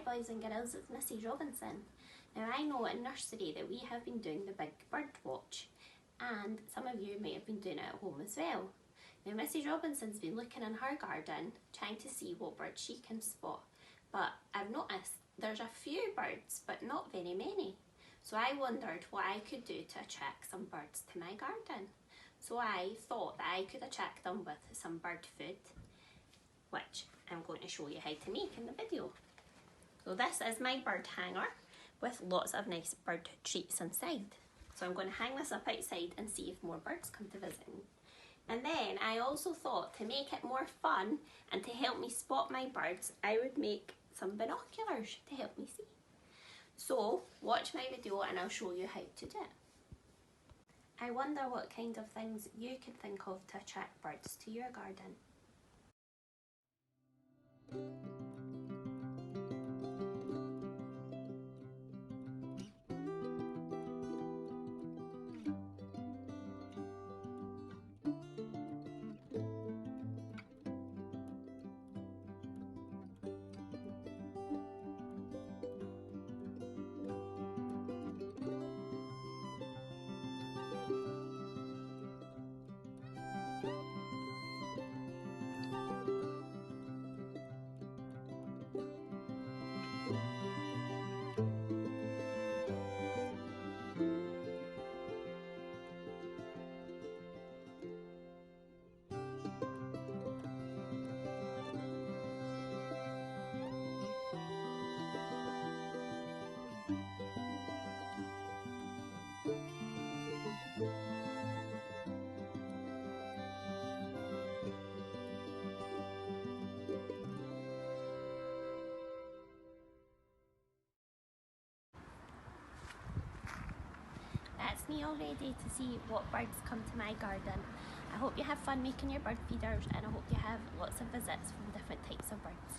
boys and girls, it's Mrs Robinson. Now I know in nursery that we have been doing the big bird watch, and some of you may have been doing it at home as well. Now Mrs Robinson's been looking in her garden trying to see what birds she can spot, but I've noticed there's a few birds but not very many. So I wondered what I could do to attract some birds to my garden. So I thought that I could attract them with some bird food, which I'm going to show you how to make in the video. So this is my bird hanger with lots of nice bird treats inside. So I'm going to hang this up outside and see if more birds come to visit me. And then I also thought, to make it more fun and to help me spot my birds, I would make some binoculars to help me see. So watch my video and I'll show you how to do it. I wonder what kind of things you could think of to attract birds to your garden. That's me all ready to see what birds come to my garden. I hope you have fun making your bird feeders, and I hope you have lots of visits from different types of birds.